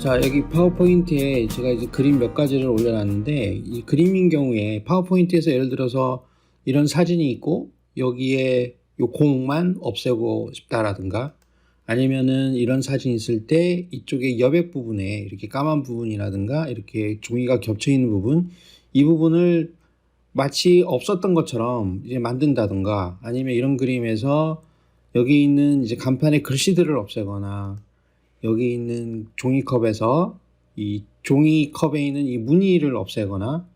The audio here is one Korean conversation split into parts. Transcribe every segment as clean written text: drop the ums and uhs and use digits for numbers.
자, 여기 파워포인트에 제가 이제 그림 몇 가지를 올려놨는데, 이 그림인 경우에 파워포인트에서 예를 들어서 이런 사진이 있고 여기에 요 공만 없애고 싶다라든가, 아니면은 이런 사진이 있을 때 이쪽에 여백 부분에 이렇게 까만 부분이라든가 이렇게 종이가 겹쳐 있는 부분, 이 부분을 마치 없었던 것처럼 이제 만든다든가, 아니면 이런 그림에서 여기 있는 이제 간판에 글씨들을 없애거나, 여기 있는 종이컵에서 이 종이컵에 있는 이 무늬를 없애거나,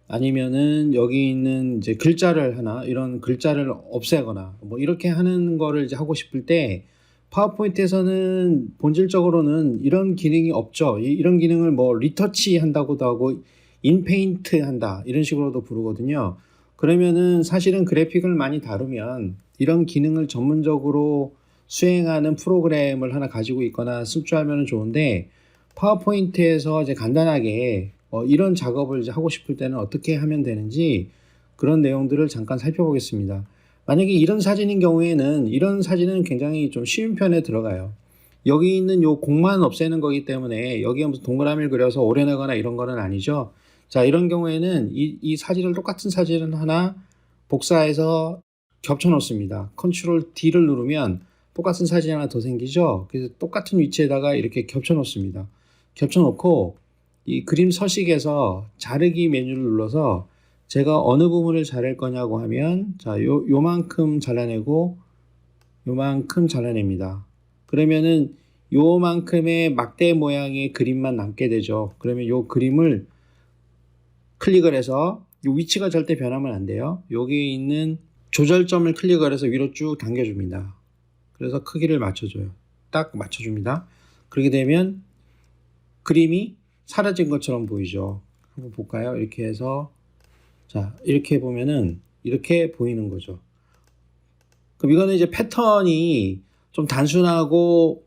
아니면은 여기 있는 이제 글자를 하나, 이런 글자를 없애거나, 뭐 이렇게 하는 거를 이제 하고 싶을 때 파워포인트에서는 본질적으로는 이런 기능이 없죠. 이런 기능을 뭐 리터치 한다고도 하고 인페인트 한다 이런 식으로도 부르거든요. 그러면은 사실은 그래픽을 많이 다루면 이런 기능을 전문적으로 수행하는 프로그램을 하나 가지고 있거나 쓸 줄 알면 좋은데, 파워포인트에서 이제 간단하게 이런 작업을 이제 하고 싶을 때는 어떻게 하면 되는지, 그런 내용들을 잠깐 살펴보겠습니다. 만약에 이런 사진인 경우에는, 이런 사진은 굉장히 좀 쉬운 편에 들어가요. 여기 있는 요 공만 없애는 거기 때문에 여기에 무슨 동그라미를 그려서 오려내거나 이런 거는 아니죠. 자, 이런 경우에는 이 사진을, 똑같은 사진을 하나 복사해서 겹쳐 놓습니다. 컨트롤 D를 누르면 똑같은 사진이 하나 더 생기죠. 그래서 똑같은 위치에다가 이렇게 겹쳐 놓습니다. 겹쳐 놓고 이 그림 서식에서 자르기 메뉴를 눌러서 제가 어느 부분을 자를 거냐고 하면, 자, 요만큼 잘라내고 요만큼 잘라냅니다. 그러면은 요만큼의 막대 모양의 그림만 남게 되죠. 그러면 요 그림을 클릭을 해서, 요 위치가 절대 변하면 안 돼요. 여기에 있는 조절점을 클릭을 해서 위로 쭉 당겨줍니다. 그래서 크기를 맞춰줘요. 딱 맞춰줍니다. 그렇게 되면 그림이 사라진 것처럼 보이죠. 한번 볼까요? 이렇게 해서, 자, 이렇게 보면은 이렇게 보이는 거죠. 그럼 이거는 이제 패턴이 좀 단순하고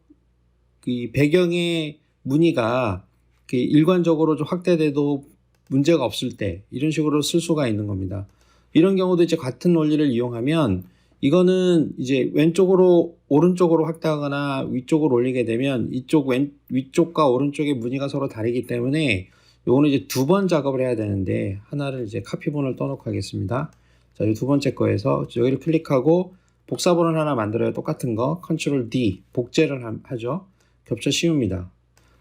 이 배경의 무늬가 일관적으로 좀 확대돼도 문제가 없을 때 이런 식으로 쓸 수가 있는 겁니다. 이런 경우도 이제 같은 원리를 이용하면, 이거는 이제 왼쪽으로 오른쪽으로 확대하거나 위쪽으로 올리게 되면 이쪽 위쪽과 오른쪽의 무늬가 서로 다르기 때문에 요거는 이제 두 번 작업을 해야 되는데, 하나를 이제 카피본을 떠놓고 하겠습니다. 자, 이 두 번째 거에서 여기를 클릭하고 복사본을 하나 만들어요. 똑같은 거 컨트롤 D 복제를 하죠. 겹쳐 씌웁니다.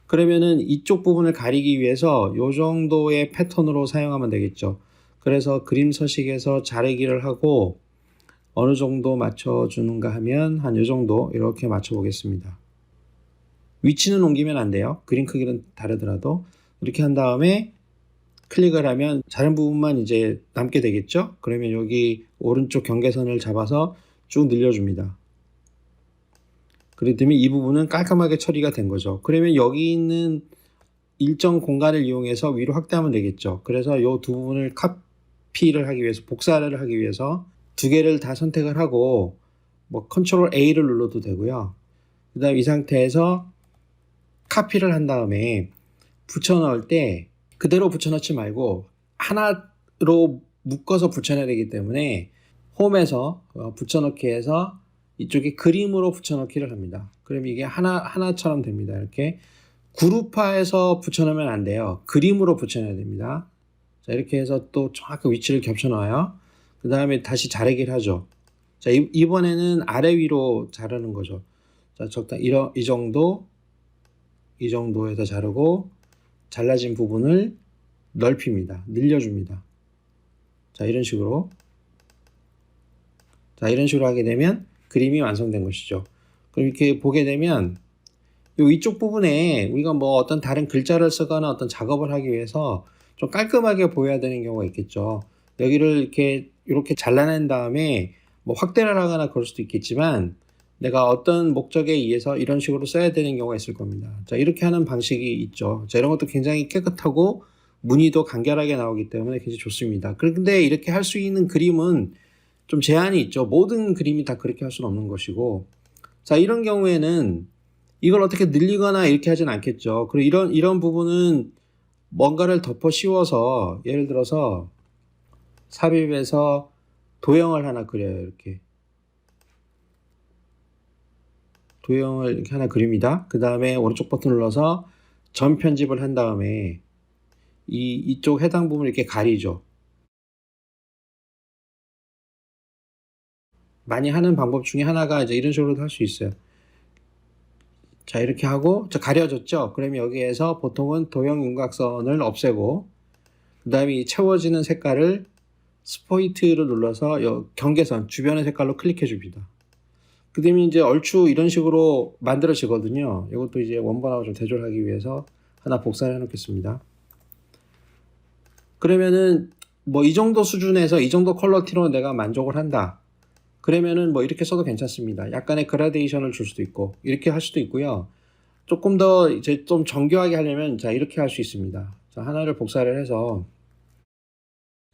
그러면은 이쪽 부분을 가리기 위해서 요 정도의 패턴으로 사용하면 되겠죠. 그래서 그림 서식에서 자르기를 하고 어느 정도 맞춰주는가 하면 한 요 정도 이렇게 맞춰 보겠습니다. 위치는 옮기면 안 돼요. 그림 크기는 다르더라도. 이렇게 한 다음에 클릭을 하면 자른 부분만 이제 남게 되겠죠. 그러면 여기 오른쪽 경계선을 잡아서 쭉 늘려줍니다. 그렇다면 이 부분은 깔끔하게 처리가 된 거죠. 그러면 여기 있는 일정 공간을 이용해서 위로 확대하면 되겠죠. 그래서 이 두 부분을 카피를 하기 위해서, 복사를 하기 위해서 두 개를 다 선택을 하고 뭐 컨트롤 A를 눌러도 되고요. 그 다음 이 상태에서 카피를 한 다음에 붙여 넣을 때 그대로 붙여 넣지 말고 하나로 묶어서 붙여 넣어야 되기 때문에 홈에서 붙여 넣기 해서 이쪽에 그림으로 붙여 넣기를 합니다. 그럼 이게 하나처럼 됩니다. 이렇게 그룹화해서 붙여 넣으면 안 돼요. 그림으로 붙여 넣어야 됩니다. 자, 이렇게 해서 또 정확히 위치를 겹쳐 넣어요. 그 다음에 다시 자르기를 하죠. 자, 이번에는 아래 위로 자르는 거죠. 자, 적당히 이 정도에서 자르고 잘라진 부분을 넓힙니다. 늘려줍니다. 자, 이런 식으로. 자, 이런 식으로 하게 되면 그림이 완성된 것이죠. 그럼 이렇게 보게 되면 이 위쪽 부분에 우리가 뭐 어떤 다른 글자를 쓰거나 어떤 작업을 하기 위해서 좀 깔끔하게 보여야 되는 경우가 있겠죠. 여기를 이렇게 잘라낸 다음에 뭐 확대를 하거나 그럴 수도 있겠지만, 내가 어떤 목적에 의해서 이런 식으로 써야 되는 경우가 있을 겁니다. 자, 이렇게 하는 방식이 있죠. 자, 이런 것도 굉장히 깨끗하고 무늬도 간결하게 나오기 때문에 굉장히 좋습니다. 그런데 이렇게 할 수 있는 그림은 좀 제한이 있죠. 모든 그림이 다 그렇게 할 수는 없는 것이고. 자, 이런 경우에는 이걸 어떻게 늘리거나 이렇게 하진 않겠죠. 그리고 이런 부분은 뭔가를 덮어 씌워서, 예를 들어서 삽입해서 도형을 하나 그려요. 이렇게 도형을 이렇게 하나 그립니다. 그 다음에 오른쪽 버튼 눌러서 전 편집을 한 다음에 이쪽 해당 부분을 이렇게 가리죠. 많이 하는 방법 중에 하나가 이제 이런 식으로도 할 수 있어요. 자, 이렇게 하고, 가려졌죠? 그러면 여기에서 보통은 도형 윤곽선을 없애고, 그 다음에 이 채워지는 색깔을 스포이트를 눌러서 경계선, 주변의 색깔로 클릭해 줍니다. 그 다음에 이제 얼추 이런 식으로 만들어지거든요. 이것도 이제 원본하고 좀 대조하기 위해서 하나 복사를 해 놓겠습니다. 그러면은 뭐 이 정도 수준에서 이 정도 컬러티로 내가 만족을 한다. 그러면은 뭐 이렇게 써도 괜찮습니다. 약간의 그라데이션을 줄 수도 있고 이렇게 할 수도 있고요. 조금 더 이제 좀 정교하게 하려면 자 이렇게 할 수 있습니다. 자 하나를 복사를 해서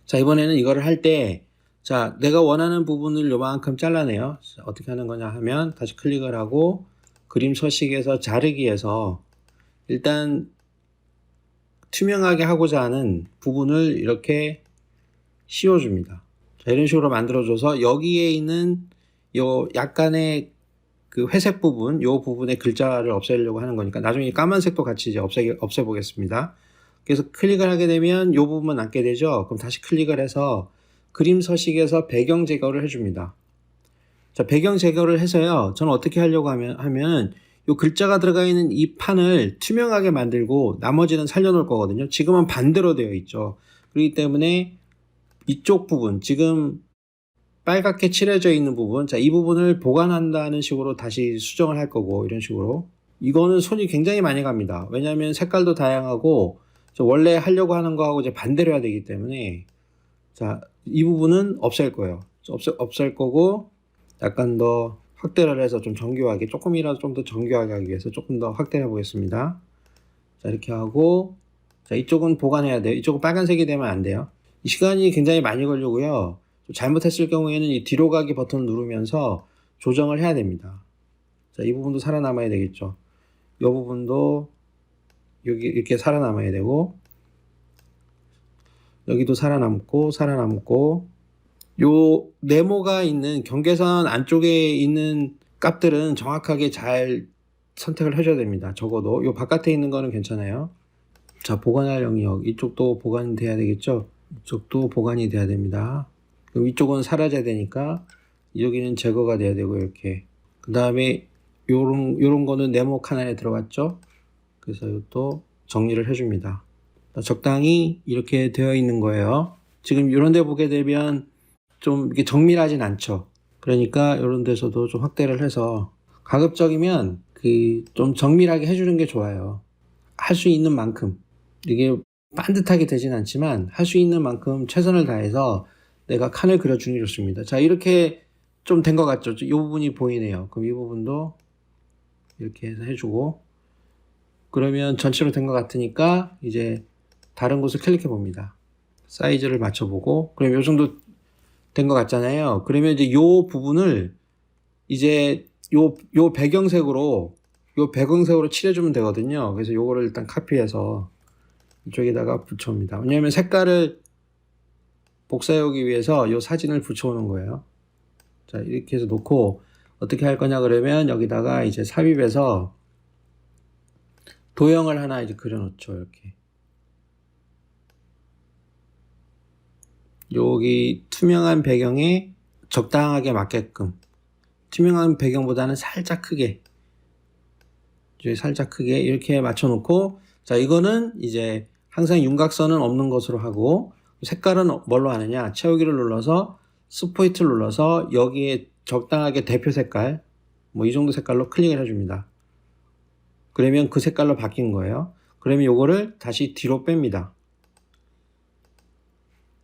자 이번에는 이거를 할 때 자 내가 원하는 부분을 요만큼 잘라내요. 자, 어떻게 하는 거냐 하면 다시 클릭을 하고 그림 서식에서 자르기에서 일단 투명하게 하고자 하는 부분을 이렇게 씌워줍니다. 자, 이런 식으로 만들어줘서 여기에 있는 요 약간의 그 회색 부분, 요 부분의 글자를 없애려고 하는 거니까 나중에 까만색도 같이 이제 없애보겠습니다. 그래서 클릭을 하게 되면 요 부분만 남게 되죠. 그럼 다시 클릭을 해서 그림 서식에서 배경 제거를 해줍니다. 자, 배경 제거를 해서요. 저는 어떻게 하려고 하면 요 글자가 들어가 있는 이 판을 투명하게 만들고 나머지는 살려놓을 거거든요. 지금은 반대로 되어 있죠. 그렇기 때문에 이쪽 부분, 지금 빨갛게 칠해져 있는 부분, 자, 이 부분을 보관한다는 식으로 다시 수정을 할 거고, 이런 식으로. 이거는 손이 굉장히 많이 갑니다. 왜냐하면 색깔도 다양하고, 원래 하려고 하는 거하고 이제 반대로 해야 되기 때문에, 자, 이 부분은 없앨 거예요. 없앨 거고, 약간 더 확대를 해서 좀 정교하게, 조금이라도 좀 더 정교하게 하기 위해서 조금 더 확대해 보겠습니다. 자, 이렇게 하고, 자, 이쪽은 보관해야 돼요. 이쪽은 빨간색이 되면 안 돼요. 이 시간이 굉장히 많이 걸리고요. 잘못했을 경우에는 이 뒤로 가기 버튼을 누르면서 조정을 해야 됩니다. 자, 이 부분도 살아남아야 되겠죠. 이 부분도 여기 이렇게 살아남아야 되고, 여기도 살아남고, 요 네모가 있는 경계선 안쪽에 있는 값들은 정확하게 잘 선택을 해줘야 됩니다. 적어도 요 바깥에 있는 거는 괜찮아요. 자, 보관할 영역 이쪽도 보관이 돼야 되겠죠. 이쪽도 보관이 돼야 됩니다. 그럼 이쪽은 사라져야 되니까 여기는 제거가 돼야 되고 이렇게. 그 다음에 요런 거는 네모 하나에 들어갔죠. 그래서 이것도 정리를 해줍니다. 적당히 이렇게 되어 있는 거예요. 지금 이런 데 보게 되면 좀 이렇게 정밀하진 않죠. 그러니까 이런 데서도 좀 확대를 해서 가급적이면 그 좀 정밀하게 해주는 게 좋아요. 할 수 있는 만큼. 이게 반듯하게 되진 않지만 할 수 있는 만큼 최선을 다해서 내가 칸을 그려주는 게 좋습니다. 자, 이렇게 좀 된 것 같죠? 이 부분이 보이네요. 그럼 이 부분도 이렇게 해서 해주고 그러면 전체로 된 것 같으니까 이제 다른 곳을 클릭해 봅니다. 사이즈를 맞춰보고 그럼 요 정도 된 것 같잖아요. 그러면 이제 요 부분을 이제 요 배경색으로 칠해주면 되거든요. 그래서 요거를 일단 카피해서 이쪽에다가 붙여옵니다. 왜냐하면 색깔을 복사해오기 위해서 요 사진을 붙여오는 거예요. 자, 이렇게 해서 놓고 어떻게 할 거냐 그러면 여기다가 이제 삽입해서 도형을 하나 이제 그려놓죠. 이렇게. 여기 투명한 배경에 적당하게 맞게끔 투명한 배경보다는 살짝 크게 이렇게 맞춰놓고 자 이거는 이제 항상 윤곽선은 없는 것으로 하고 색깔은 뭘로 하느냐 채우기를 눌러서 스포이트를 눌러서 여기에 적당하게 대표 색깔 뭐 이 정도 색깔로 클릭을 해줍니다. 그러면 그 색깔로 바뀐 거예요. 그러면 요거를 다시 뒤로 뺍니다.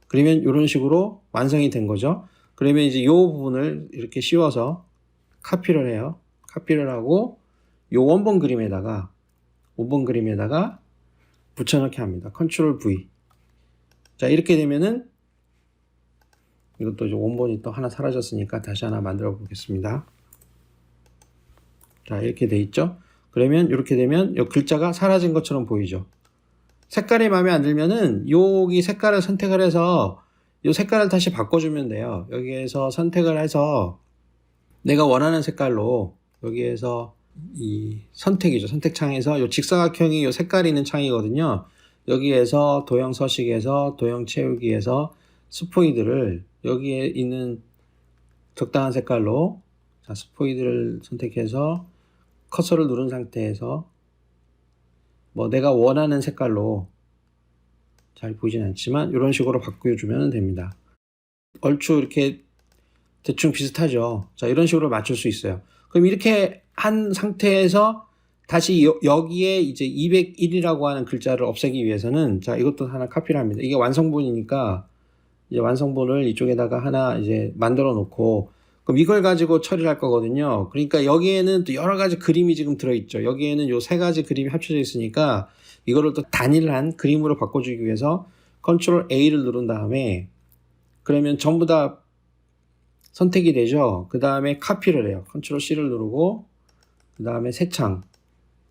그러면 이런 식으로 완성이 된 거죠. 그러면 이제 요 부분을 이렇게 씌워서 카피를 해요. 카피를 하고 요 원본 그림에다가 붙여넣기 합니다. 컨트롤 V. 자, 이렇게 되면은 이것도 이제 원본이 또 하나 사라졌으니까 다시 하나 만들어 보겠습니다. 자, 이렇게 돼 있죠. 그러면 이렇게 되면 이 글자가 사라진 것처럼 보이죠. 색깔이 마음에 안 들면은 여기 색깔을 선택을 해서 이 색깔을 다시 바꿔주면 돼요. 여기에서 선택을 해서 내가 원하는 색깔로 여기에서 이 선택이죠. 선택창에서 요 직사각형이 요 색깔이 있는 창이거든요. 여기에서 도형 서식에서 도형 채우기에서 스포이드를 여기에 있는 적당한 색깔로 자, 스포이드를 선택해서 커서를 누른 상태에서 뭐 내가 원하는 색깔로 잘 보이진 않지만 이런 식으로 바꿔주면 됩니다. 얼추 이렇게 대충 비슷하죠. 자, 이런 식으로 맞출 수 있어요. 그럼 이렇게 한 상태에서 다시 여기에 이제 201이라고 하는 글자를 없애기 위해서는 자, 이것도 하나 카피를 합니다. 이게 완성본이니까 이제 완성본을 이쪽에다가 하나 이제 만들어 놓고 그럼 이걸 가지고 처리를 할 거거든요. 그러니까 여기에는 또 여러 가지 그림이 지금 들어있죠. 여기에는 요 세 가지 그림이 합쳐져 있으니까 이거를 또 단일한 그림으로 바꿔주기 위해서 컨트롤 A를 누른 다음에 그러면 전부 다 선택이 되죠. 그 다음에 카피를 해요. 컨트롤 C를 누르고 그 다음에 새 창,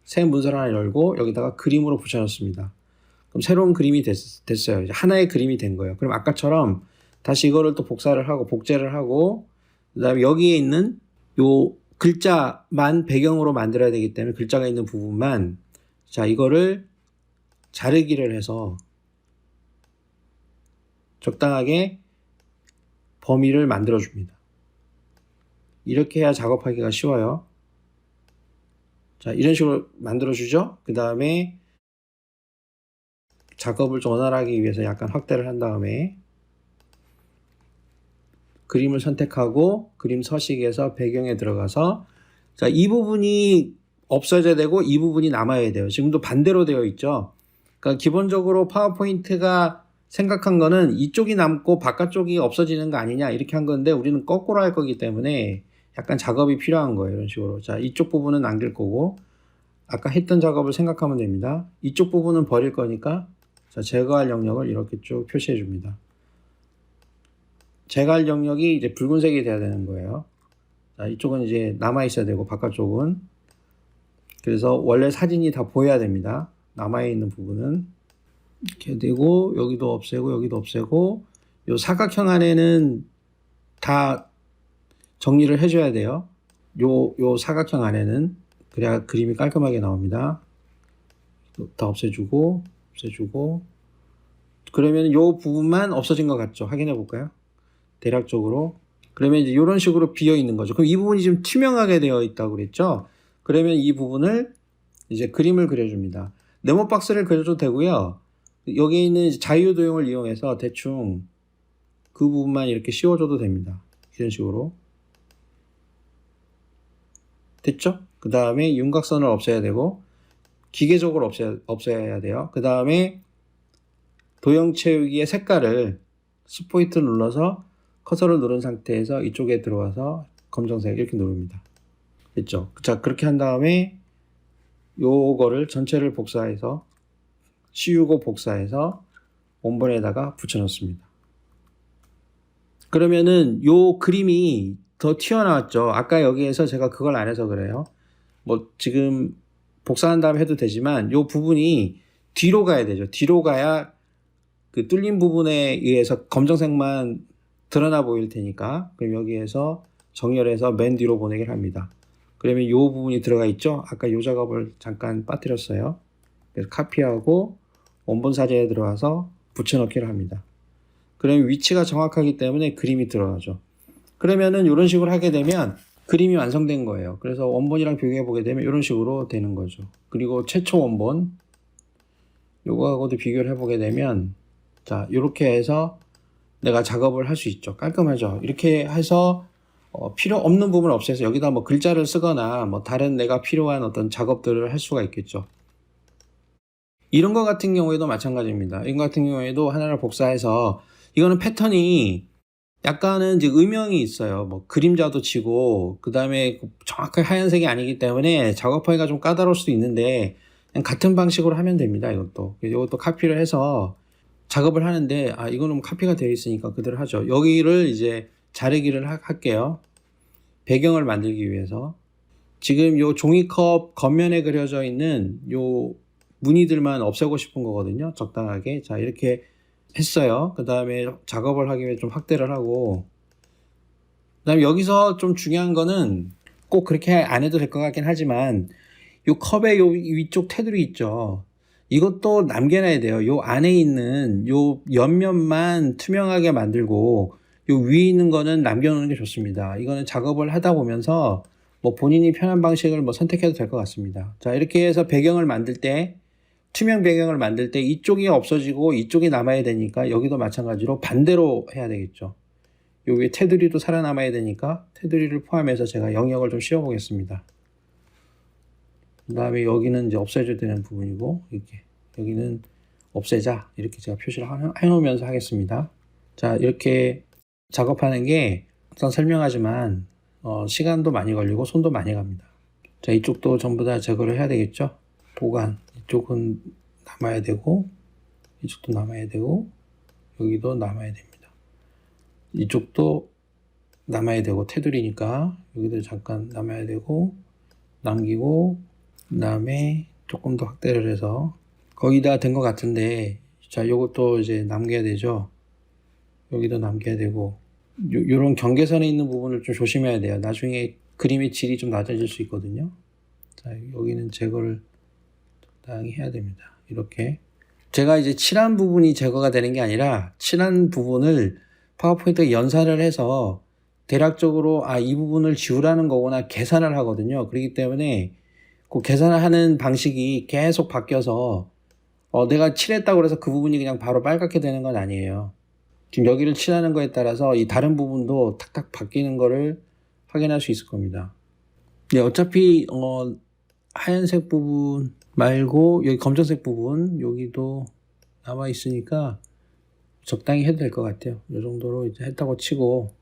새 문서를 하나 열고 여기다가 그림으로 붙여넣습니다. 그럼 새로운 그림이 됐어요. 이제 하나의 그림이 된 거예요. 그럼 아까처럼 다시 이거를 또 복사를 하고 복제를 하고 그 다음에 여기에 있는 요 글자만 배경으로 만들어야 되기 때문에 글자가 있는 부분만 자 이거를 자르기를 해서 적당하게 범위를 만들어 줍니다. 이렇게 해야 작업하기가 쉬워요. 자, 이런 식으로 만들어 주죠. 그 다음에 작업을 좀 원활하게 위해서 약간 확대를 한 다음에 그림을 선택하고 그림 서식에서 배경에 들어가서 자, 이 부분이 없어져야 되고 이 부분이 남아야 돼요. 지금도 반대로 되어 있죠. 그러니까 기본적으로 파워포인트가 생각한 거는 이쪽이 남고 바깥쪽이 없어지는 거 아니냐 이렇게 한 건데 우리는 거꾸로 할 거기 때문에 약간 작업이 필요한 거예요. 이런 식으로. 자, 이쪽 부분은 남길 거고 아까 했던 작업을 생각하면 됩니다. 이쪽 부분은 버릴 거니까 자, 제거할 영역을 이렇게 쭉 표시해 줍니다. 제거할 영역이 이제 붉은색이 돼야 되는 거예요. 자, 이쪽은 이제 남아 있어야 되고 바깥쪽은 그래서 원래 사진이 다 보여야 됩니다. 남아 있는 부분은 이렇게 되고 여기도 없애고 여기도 없애고 요 사각형 안에는 다 정리를 해줘야 돼요. 요 사각형 안에는 그래야 그림이 깔끔하게 나옵니다. 다 없애주고 그러면 요 부분만 없어진 것 같죠? 확인해 볼까요? 대략적으로 그러면 이제 이런 식으로 비어 있는 거죠. 그럼 이 부분이 지금 투명하게 되어 있다고 그랬죠? 그러면 이 부분을 이제 그림을 그려줍니다. 네모 박스를 그려도 되고요. 여기 있는 자유도형을 이용해서 대충 그 부분만 이렇게 씌워줘도 됩니다. 이런 식으로. 됐죠? 그 다음에 윤곽선을 없애야 되고 기계적으로 없애야 돼요. 그 다음에 도형 채우기의 색깔을 스포이트 눌러서 커서를 누른 상태에서 이쪽에 들어와서 검정색 이렇게 누릅니다. 됐죠? 자, 그렇게 한 다음에 요거를 전체를 복사해서 씌우고 복사해서 원본에다가 붙여넣습니다. 그러면은 요 그림이 더 튀어나왔죠. 아까 여기에서 제가 그걸 안 해서 그래요. 뭐 지금 복사한 다음에 해도 되지만 요 부분이 뒤로 가야 되죠. 뒤로 가야 그 뚫린 부분에 의해서 검정색만 드러나 보일 테니까 그럼 여기에서 정렬해서 맨 뒤로 보내기를 합니다. 그러면 이 부분이 들어가 있죠. 아까 이 작업을 잠깐 빠뜨렸어요. 그래서 카피하고 원본 사진에 들어가서 붙여넣기를 합니다. 그러면 위치가 정확하기 때문에 그림이 들어가죠. 그러면은 이런 식으로 하게 되면 그림이 완성된 거예요. 그래서 원본이랑 비교해 보게 되면 이런 식으로 되는 거죠. 그리고 최초 원본 요거하고도 비교를 해보게 되면 자 이렇게 해서 내가 작업을 할 수 있죠. 깔끔하죠. 이렇게 해서 필요 없는 부분을 없애서 여기다 뭐 글자를 쓰거나 뭐 다른 내가 필요한 어떤 작업들을 할 수가 있겠죠. 이런 거 같은 경우에도 마찬가지입니다. 이런 거 같은 경우에도 하나를 복사해서 이거는 패턴이 약간은 이제 음영이 있어요. 뭐 그림자도 치고 그 다음에 정확하게 하얀색이 아니기 때문에 작업하기가 좀 까다로울 수도 있는데 그냥 같은 방식으로 하면 됩니다. 이것도 카피를 해서 작업을 하는데 이거는 카피가 되어 있으니까 그대로 하죠. 여기를 이제 자르기를 할게요. 배경을 만들기 위해서 지금 요 종이컵 겉면에 그려져 있는 요 무늬들만 없애고 싶은 거거든요. 적당하게. 자 이렇게 했어요. 그 다음에 작업을 하기 위해 좀 확대를 하고 그 다음에 여기서 좀 중요한 거는 꼭 그렇게 안 해도 될 것 같긴 하지만 요 컵의 요 위쪽 테두리 있죠. 이것도 남겨놔야 돼요. 요 안에 있는 요 옆면만 투명하게 만들고 요 위에 있는 거는 남겨놓는 게 좋습니다. 이거는 작업을 하다 보면서 뭐 본인이 편한 방식을 뭐 선택해도 될 것 같습니다. 자, 이렇게 해서 배경을 만들 때 투명 배경을 만들 때 이쪽이 없어지고 이쪽이 남아야 되니까 여기도 마찬가지로 반대로 해야 되겠죠. 요 위에 테두리도 살아남아야 되니까 테두리를 포함해서 제가 영역을 좀 씌워 보겠습니다. 그 다음에 여기는 이제 없애줘야 되는 부분이고, 이렇게 여기는 없애자 이렇게 제가 표시를 해놓으면서 하겠습니다. 자, 이렇게 작업하는 게 항상 설명하지만 시간도 많이 걸리고 손도 많이 갑니다. 자, 이쪽도 전부 다 제거를 해야 되겠죠. 보관, 이쪽은 남아야 되고 이쪽도 남아야 되고 여기도 남아야 됩니다. 이쪽도 남아야 되고 테두리니까 여기도 잠깐 남아야 되고 남기고, 그 다음에 조금 더 확대를 해서 거의 다 된 것 같은데, 자, 요것도 이제 남겨야 되죠. 여기도 남겨야 되고, 요런 경계선에 있는 부분을 좀 조심해야 돼요. 나중에 그림의 질이 좀 낮아질 수 있거든요. 자, 여기는 제거를 적당히 해야 됩니다. 이렇게 제가 이제 칠한 부분이 제거가 되는 게 아니라 칠한 부분을 파워포인트에 연산을 해서 대략적으로 이 부분을 지우라는 거구나 계산을 하거든요. 그렇기 때문에 그 계산을 하는 방식이 계속 바뀌어서 내가 칠했다고 해서 그 부분이 그냥 바로 빨갛게 되는 건 아니에요. 지금 여기를 칠하는 거에 따라서 이 다른 부분도 탁탁 바뀌는 거를 확인할 수 있을 겁니다. 네, 어차피 하얀색 부분 말고 여기 검정색 부분 여기도 남아 있으니까 적당히 해도 될 것 같아요. 이 정도로 이제 했다고 치고,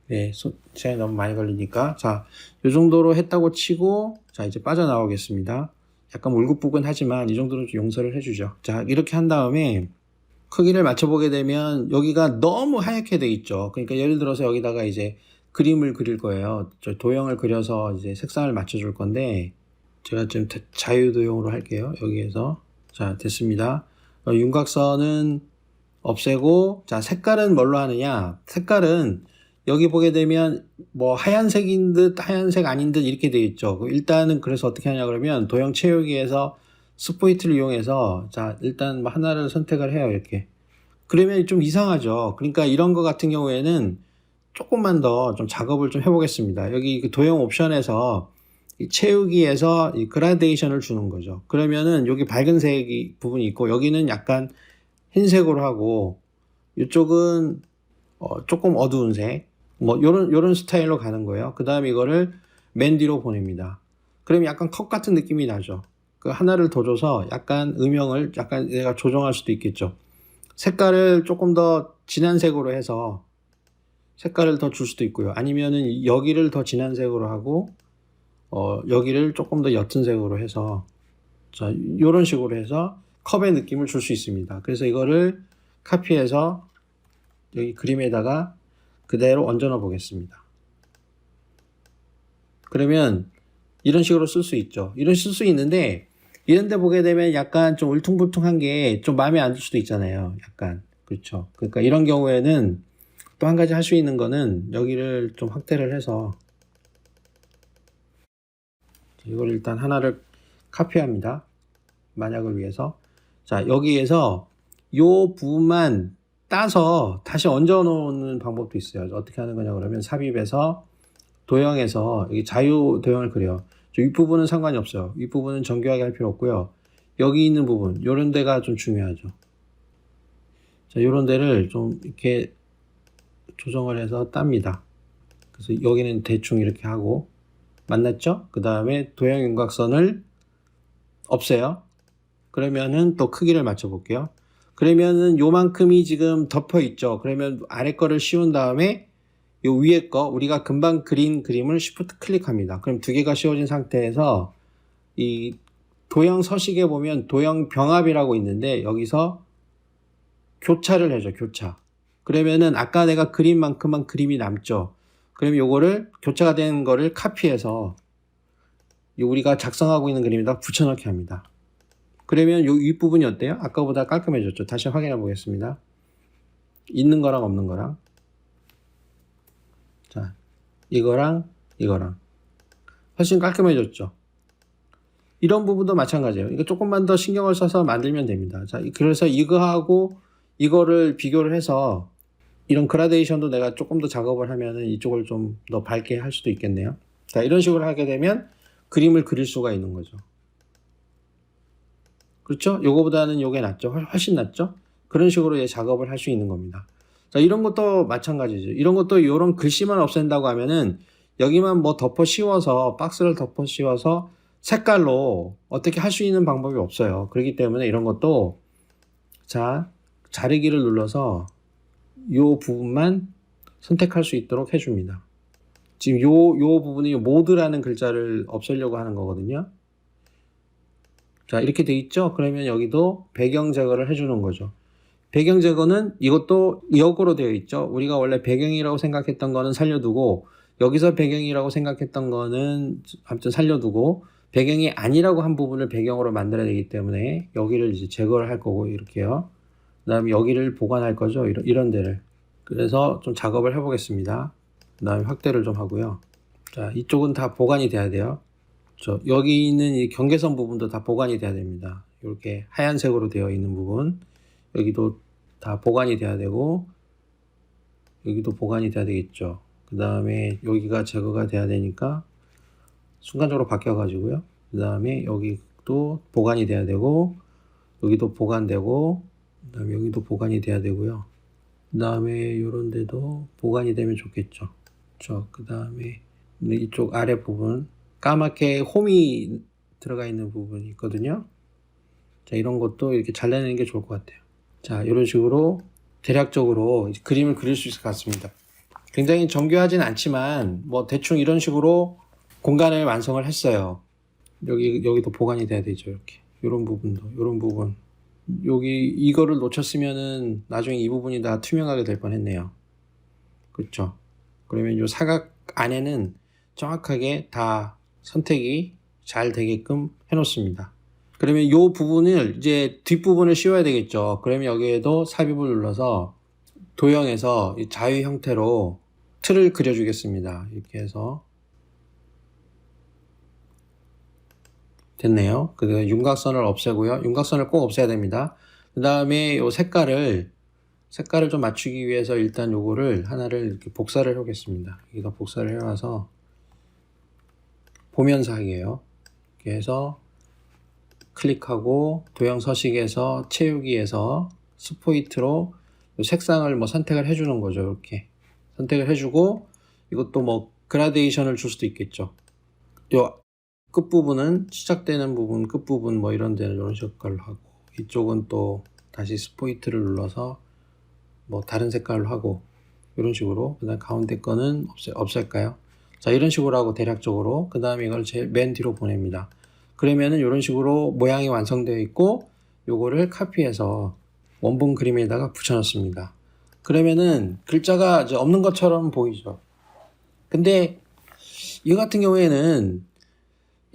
네, 시간이 너무 많이 걸리니까, 자, 이 정도로 했다고 치고, 자, 이제 빠져나오겠습니다. 약간 울긋불긋하지만 이 정도는 좀 용서를 해주죠. 자, 이렇게 한 다음에 크기를 맞춰보게 되면 여기가 너무 하얗게 돼 있죠. 그러니까 예를 들어서 여기다가 이제 그림을 그릴 거예요. 저 도형을 그려서 이제 색상을 맞춰줄 건데, 제가 좀 자유도형으로 할게요. 여기에서. 자, 됐습니다. 윤곽선은 없애고, 자, 색깔은 뭘로 하느냐? 색깔은 여기 보게 되면 뭐 하얀색인 듯 하얀색 아닌 듯 이렇게 되어 있죠. 일단은 그래서 어떻게 하냐 그러면 도형 채우기에서 스포이트를 이용해서, 자, 일단 하나를 선택을 해요. 이렇게. 그러면 좀 이상하죠. 그러니까 이런 거 같은 경우에는 조금만 더 좀 작업을 좀 해보겠습니다. 여기 그 도형 옵션에서 이 채우기에서 이 그라데이션을 주는 거죠. 그러면은 여기 밝은색 부분이 있고 여기는 약간 흰색으로 하고 이쪽은 조금 어두운 색, 뭐 요런 스타일로 가는 거예요. 그 다음에 이거를 맨 뒤로 보냅니다. 그럼 약간 컵 같은 느낌이 나죠. 그 하나를 더 줘서 약간 음영을 약간 내가 조정할 수도 있겠죠. 색깔을 조금 더 진한 색으로 해서 색깔을 더 줄 수도 있고요. 아니면은 여기를 더 진한 색으로 하고 여기를 조금 더 옅은 색으로 해서, 자, 요런 식으로 해서 컵의 느낌을 줄 수 있습니다. 그래서 이거를 카피해서 여기 그림에다가 그대로 얹어 넣어 보겠습니다. 그러면 이런 식으로 쓸 수 있죠. 이런 쓸 수 있는데 이런 데 보게 되면 약간 좀 울퉁불퉁한 게 좀 마음에 안 들 수도 있잖아요. 약간. 그렇죠. 그러니까 이런 경우에는 또 한 가지 할 수 있는 거는 여기를 좀 확대를 해서 이걸 일단 하나를 카피합니다. 만약을 위해서. 자, 여기에서 요 부분만 따서 다시 얹어 놓는 방법도 있어요. 어떻게 하는 거냐 그러면 삽입해서 도형에서 여기 자유 도형을 그려요. 윗부분은 상관이 없어요. 윗부분은 정교하게 할 필요 없고요. 여기 있는 부분, 요런 데가 좀 중요하죠. 자, 요런 데를 좀 이렇게 조정을 해서 땁니다. 그래서 여기는 대충 이렇게 하고, 만났죠? 그 다음에 도형 윤곽선을 없애요. 그러면은 또 크기를 맞춰 볼게요. 그러면은 요만큼이 지금 덮여 있죠. 그러면 아래 거를 씌운 다음에 요 위에 거 우리가 금방 그린 그림을 Shift 클릭합니다. 그럼 두 개가 씌워진 상태에서 이 도형 서식에 보면 도형 병합이라고 있는데 여기서 교차를 해줘. 교차. 그러면은 아까 내가 그린 만큼만 그림이 남죠. 그럼 요거를 교차가 된 거를 카피해서 우리가 작성하고 있는 그림에다 붙여넣기 합니다. 그러면 요 윗부분이 어때요? 아까보다 깔끔해졌죠. 다시 확인해 보겠습니다. 있는 거랑 없는 거랑. 자, 이거랑 이거랑. 훨씬 깔끔해졌죠. 이런 부분도 마찬가지예요. 이거 조금만 더 신경을 써서 만들면 됩니다. 자, 그래서 이거하고 이거를 비교를 해서 이런 그라데이션도 내가 조금 더 작업을 하면은 이쪽을 좀 더 밝게 할 수도 있겠네요. 자, 이런 식으로 하게 되면 그림을 그릴 수가 있는 거죠. 그렇죠? 요거보다는 요게 낫죠. 훨씬 낫죠? 그런 식으로 이제 작업을 할 수 있는 겁니다. 자, 이런 것도 마찬가지죠. 이런 것도 요런 글씨만 없앤다고 하면은 여기만 뭐 덮어 씌워서 박스를 덮어 씌워서 색깔로 어떻게 할 수 있는 방법이 없어요. 그렇기 때문에 이런 것도 자, 자르기를 눌러서 요 부분만 선택할 수 있도록 해줍니다. 지금 요 부분이 모드라는 글자를 없애려고 하는 거거든요. 자, 이렇게 돼 있죠? 그러면 여기도 배경 제거를 해주는 거죠. 배경 제거는 이것도 역으로 되어 있죠. 우리가 원래 배경이라고 생각했던 거는 살려두고 여기서 배경이라고 생각했던 거는 아무튼 살려두고 배경이 아니라고 한 부분을 배경으로 만들어야 되기 때문에 여기를 이제 제거를 할 거고 이렇게요. 그 다음에 여기를 보관할 거죠. 이런 데를. 그래서 좀 작업을 해보겠습니다. 그 다음에 확대를 좀 하고요. 자, 이쪽은 다 보관이 돼야 돼요. 여기 있는 이 경계선 부분도 다 보관이 돼야 됩니다. 이렇게 하얀색으로 되어 있는 부분. 여기도 다 보관이 돼야 되고, 여기도 보관이 돼야 되겠죠. 그 다음에 여기가 제거가 돼야 되니까, 순간적으로 바뀌어가지고요. 그 다음에 여기도 보관이 돼야 되고, 여기도 보관되고, 그 다음에 여기도 보관이 돼야 되고요. 그 다음에 요런 데도 보관이 되면 좋겠죠. 그 다음에 이쪽 아래 부분, 까맣게 홈이 들어가 있는 부분이 있거든요. 자, 이런 것도 이렇게 잘라내는 게 좋을 것 같아요. 자, 이런 식으로 대략적으로 그림을 그릴 수 있을 것 같습니다. 굉장히 정교하진 않지만 뭐 대충 이런 식으로 공간을 완성을 했어요. 여기도 보관이 돼야 되죠. 이렇게 이런 부분도 이런 부분 여기 이거를 놓쳤으면은 나중에 이 부분이 다 투명하게 될 뻔했네요. 그렇죠? 그러면 이 사각 안에는 정확하게 다 선택이 잘 되게끔 해놓습니다. 그러면 이 부분을 이제 뒷부분을 씌워야 되겠죠. 그러면 여기에도 삽입을 눌러서 도형에서 자유 형태로 틀을 그려주겠습니다. 이렇게 해서 됐네요. 그 윤곽선을 없애고요. 윤곽선을 꼭 없애야 됩니다. 그 다음에 이 색깔을 좀 맞추기 위해서 일단 요거를 하나를 이렇게 복사를 해보겠습니다. 여기다 복사를 해와서 보면서 하기예요. 이렇게 해서 클릭하고 도형 서식에서 채우기에서 스포이트로 색상을 뭐 선택을 해주는 거죠. 이렇게 선택을 해주고 이것도 뭐 그라데이션을 줄 수도 있겠죠. 요 끝부분은 시작되는 부분, 끝부분 뭐 이런 데는 이런 색깔로 하고 이쪽은 또 다시 스포이트를 눌러서 뭐 다른 색깔로 하고 이런 식으로 그 다음 가운데 거는 없앨까요? 자, 이런 식으로 하고 대략적으로 그 다음에 이걸 맨 뒤로 보냅니다. 그러면은 이런 식으로 모양이 완성되어 있고 요거를 카피해서 원본 그림에다가 붙여넣습니다. 그러면은 글자가 이제 없는 것처럼 보이죠. 근데 이 같은 경우에는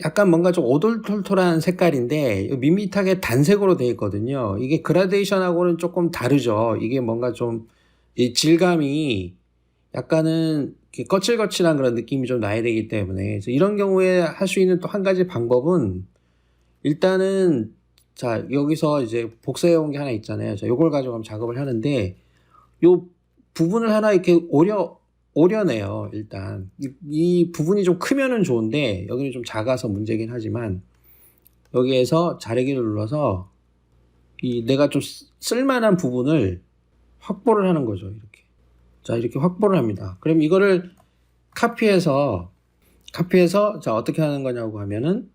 약간 뭔가 좀 오돌톨톨한 색깔인데 밋밋하게 단색으로 되어 있거든요. 이게 그라데이션하고는 조금 다르죠. 이게 뭔가 좀 이 질감이 약간은 거칠거칠한 그런 느낌이 좀 나야 되기 때문에 그래서 이런 경우에 할 수 있는 또 한 가지 방법은 일단은 자 여기서 이제 복사해 온 게 하나 있잖아요. 자 요걸 가지고 한번 작업을 하는데 요 부분을 하나 이렇게 오려내요. 일단 이 부분이 좀 크면은 좋은데 여기는 좀 작아서 문제긴 하지만 여기에서 자르기를 눌러서 이 내가 좀 쓸만한 부분을 확보를 하는 거죠. 이렇게 자 이렇게 확보를 합니다. 그럼 이거를 카피해서 자 어떻게 하는 거냐고 하면은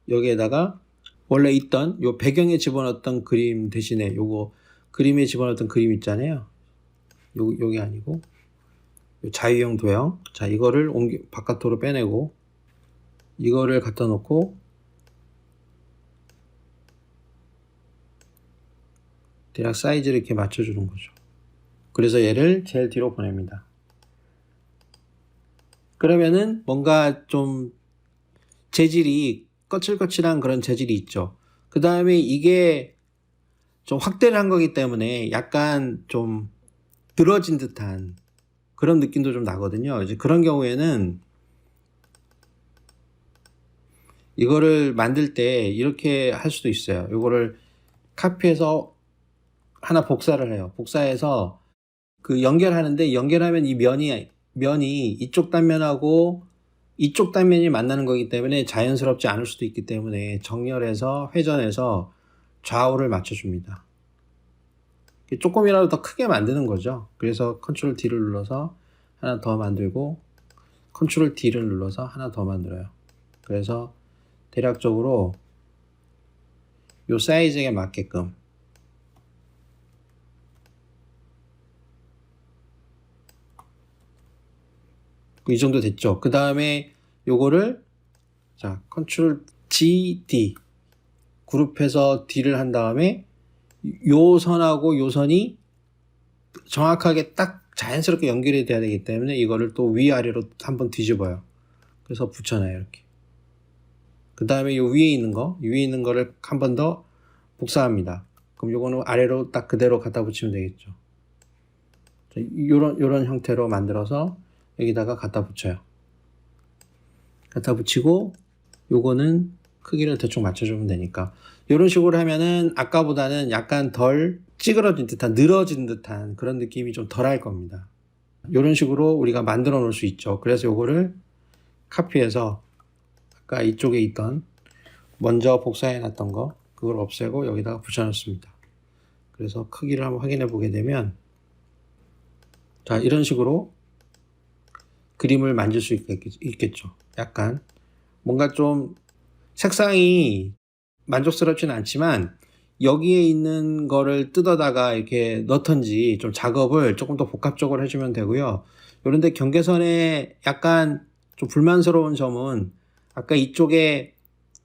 여기에다가 원래 있던 요 배경에 집어넣었던 그림 대신에 요거 그림에 집어넣었던 그림 있잖아요. 요게 아니고 자유형 도형. 자, 이거를 바깥으로 빼내고, 이거를 갖다 놓고, 대략 사이즈를 이렇게 맞춰주는 거죠. 그래서 얘를 제일 뒤로 보냅니다. 그러면은 뭔가 좀 재질이 거칠거칠한 그런 재질이 있죠. 그 다음에 이게 좀 확대를 한 거기 때문에 약간 좀 늘어진 듯한 그런 느낌도 좀 나거든요. 이제 그런 경우에는 이거를 만들 때 이렇게 할 수도 있어요. 이거를 카피해서 하나 복사를 해요. 복사해서 그 연결하는데, 연결하면 이 면이 이쪽 단면하고 이쪽 단면이 만나는 거기 때문에 자연스럽지 않을 수도 있기 때문에 정렬해서 회전해서 좌우를 맞춰줍니다. 조금이라도 더 크게 만드는 거죠. 그래서 컨트롤 D를 눌러서 하나 더 만들고, 컨트롤 D를 눌러서 하나 더 만들어요. 그래서 대략적으로 요 사이즈에 맞게끔 이 정도 됐죠. 그 다음에 요거를 자 컨트롤 G, D 그룹해서 D를 한 다음에 요 선하고 요 선이 정확하게 딱 자연스럽게 연결이 돼야 되기 때문에 이거를 또 위아래로 한번 뒤집어요. 그래서 붙여놔요. 이렇게. 그 다음에 요 위에 있는 거를 한 번 더 복사합니다. 그럼 요거는 아래로 딱 그대로 갖다 붙이면 되겠죠. 요런 형태로 만들어서 여기다가 갖다 붙여요. 갖다 붙이고 요거는 크기를 대충 맞춰주면 되니까, 이런 식으로 하면은 아까보다는 약간 덜 찌그러진 듯한, 늘어진 듯한 그런 느낌이 좀 덜 할 겁니다. 이런 식으로 우리가 만들어 놓을 수 있죠. 그래서 요거를 카피해서 아까 이쪽에 있던 먼저 복사해 놨던 거 그걸 없애고 여기다가 붙여 놓습니다. 그래서 크기를 한번 확인해 보게 되면, 자 이런 식으로 그림을 만질 수 있겠죠. 약간 뭔가 좀 색상이 만족스럽지는 않지만 여기에 있는 거를 뜯어다가 이렇게 넣던지 좀 작업을 조금 더 복합적으로 해주면 되고요. 그런데 경계선에 약간 좀 불만스러운 점은 아까 이쪽에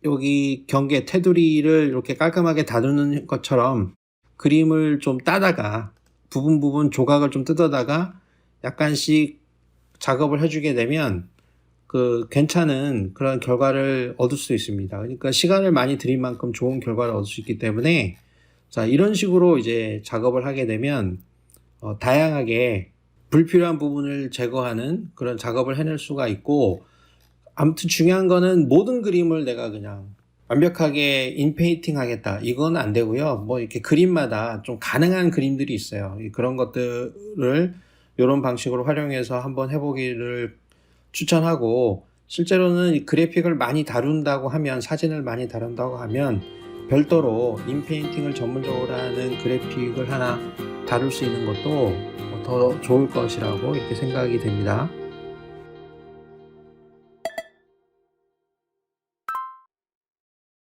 여기 경계 테두리를 이렇게 깔끔하게 다루는 것처럼 그림을 좀 따다가 부분 조각을 좀 뜯어다가 약간씩 작업을 해주게 되면 그 괜찮은 그런 결과를 얻을 수 있습니다. 그러니까 시간을 많이 들인 만큼 좋은 결과를 얻을 수 있기 때문에, 자 이런 식으로 이제 작업을 하게 되면 다양하게 불필요한 부분을 제거하는 그런 작업을 해낼 수가 있고, 아무튼 중요한 거는 모든 그림을 내가 그냥 완벽하게 인페인팅 하겠다 이건 안 되고요. 뭐 이렇게 그림마다 좀 가능한 그림들이 있어요. 그런 것들을 이런 방식으로 활용해서 한번 해보기를 추천하고, 실제로는 이 그래픽을 많이 다룬다고 하면, 사진을 많이 다룬다고 하면 별도로 인페인팅을 전문적으로 하는 그래픽을 하나 다룰 수 있는 것도 더 좋을 것이라고 이렇게 생각이 됩니다.